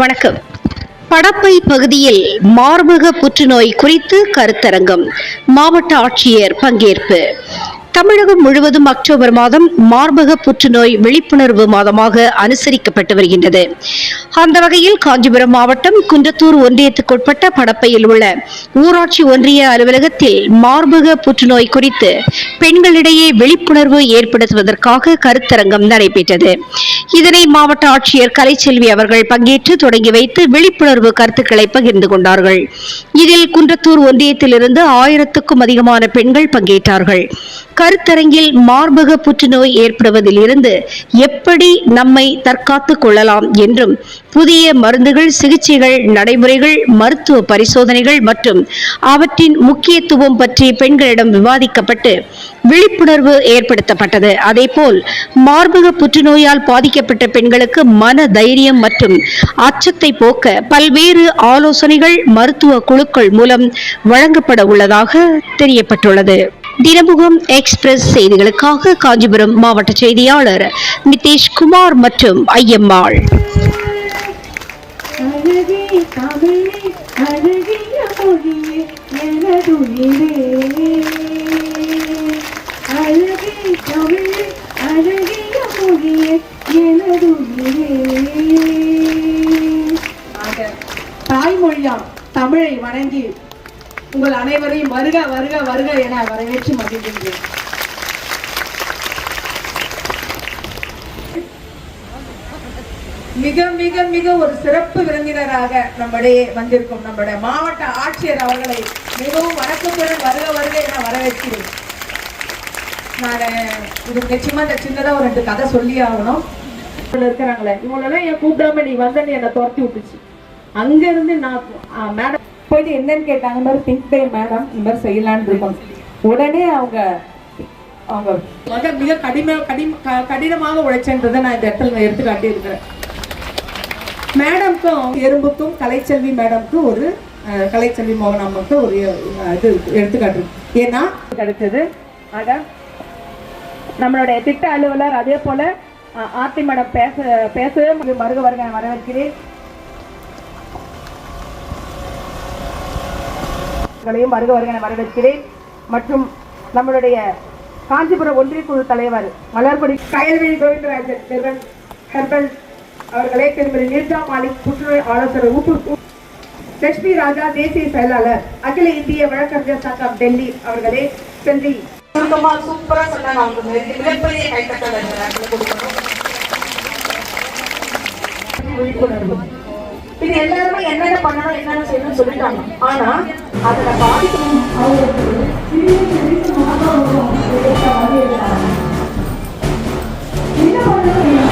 வணக்கம். படப்பை பகுதியில் மார்பக புற்றுநோய் குறித்து கருத்தரங்கம். மாவட்ட ஆட்சியர் பங்கேற்பு. தமிழகம் முழுவதும் அக்டோபர் மாதம் மார்பக புற்றுநோய் விழிப்புணர்வு மாதமாக அனுசரிக்கப்பட்டு வருகின்றது. அந்த வகையில் காஞ்சிபுரம் மாவட்டம் குன்றத்தூர் ஒன்றியத்துக்குட்பட்ட படப்பையில் உள்ள ஊராட்சி ஒன்றிய அலுவலகத்தில் மார்பக புற்றுநோய் குறித்து பெண்களிடையே விழிப்புணர்வு ஏற்படுத்துவதற்காக கருத்தரங்கம் நடைபெற்றது. இதனை மாவட்ட ஆட்சியர் கலைச்செல்வி அவர்கள் பங்கேற்று தொடங்கி வைத்து விழிப்புணர்வு கருத்துக்களை பகிர்ந்து கொண்டார்கள். இதில் குன்றத்தூர் ஒன்றியத்திலிருந்து 1000க்கும் அதிகமான பெண்கள் பங்கேற்றார்கள். கருத்தரங்கில் மார்பக புற்றுநோய் ஏற்படுவதில் இருந்து எப்படி நம்மை தற்காத்துக் கொள்ளலாம் என்றும், புதிய மருந்துகள், சிகிச்சைகள், நடைமுறைகள், மருத்துவ பரிசோதனைகள் மற்றும் அவற்றின் முக்கியத்துவம் பற்றி பெண்களிடம் விவாதிக்கப்பட்டு விழிப்புணர்வு ஏற்படுத்தப்பட்டது. அதேபோல் மார்பக புற்றுநோயால் பாதிக்கப்பட்ட பெண்களுக்கு மன தைரியம் மற்றும் அச்சத்தை போக்க பல்வேறு ஆலோசனைகள் மருத்துவ குழுக்கள் மூலம் வழங்கப்பட உள்ளதாக தெரியப்பட்டுள்ளது. தினமுகம் எக்ஸ்பிரஸ் செய்திகளுக்காக காஞ்சிபுரம் மாவட்ட செய்தியாளர் நிதேஷ்குமார் மற்றும் ஐயம்மாள். தாய்மொழியாம் தமிழை வணங்கி உங்கள் அனைவரையும் வருக வருக வருக என வரவேற்று மகிழ்கின்றேன். மிக மிக மிக ஒரு சிறப்பு விருந்தினராக நம்முடைய வந்திருக்கும் நம்முடைய மாவட்ட ஆட்சியர் அவர்களை மிகவும் வணக்கத்துடன் வருக வருக என வரவேற்கிறேன். நான் இது நிச்சயமா இந்த சின்னதா ஒரு 2 கதை சொல்லி ஆகணும். இருக்கிறாங்களே இவங்களெல்லாம் என் கூப்பிடாம நீ வந்தன்னு என்னை துரத்தி விட்டுச்சு. அங்க இருந்து நான் மேடம் போயிட்டு என்னன்னு கேட்டாங்க. இந்த மாதிரி திங்க் பே மேடம் இந்த மாதிரி செய்யலான்னு இருக்கோம். உடனே அவங்க மிக கடினமாக உழைச்சன்றதை நான் இந்த இடத்துல எடுத்து காட்டி இருக்கிறேன். மேடம்க்கும் எறும்புக்கும் கலைச்செல்வி மேடம்க்கும் ஒரு கலைச்செல்வி மோகன் அம்மாவுக்கும் ஒரு இது எடுத்துக்காட்டு. ஏன்னா கிடைச்சது ஆக நம்மளுடைய திட்ட அலுவலர் அதே போல ஆர்த்தி மேடம் பேசவே மருக வருக வரவேற்கிறேன். வருக வருக வரவேற்கிறேன். மற்றும் நம்மளுடைய காஞ்சிபுரம் ஒன்றிய குழு தலைவர் மலர்படி கயல்வெளி கோவிந்தராஜன் அவர்களே, திருமதி நீர்ஜா மாலிக் புற்றுநோய் ஆலோசகர் லட்சுமி ராஜா தேசிய செயலாளர் அகில இந்திய வழக்கறிஞர் சங்கம் டெல்லி அவர்களே, செல்வி சூப்பரா சொன்னாங்க. மிகப்பெரிய கைத்தட்டல் விழிப்புணர்வு. இது எல்லாருமே என்னென்ன பண்ணணும் என்னென்ன செய்யணும்னு சொல்லிட்டாங்க. ஆனா அதுல பாதிக்கணும் என்ன பண்ணணும்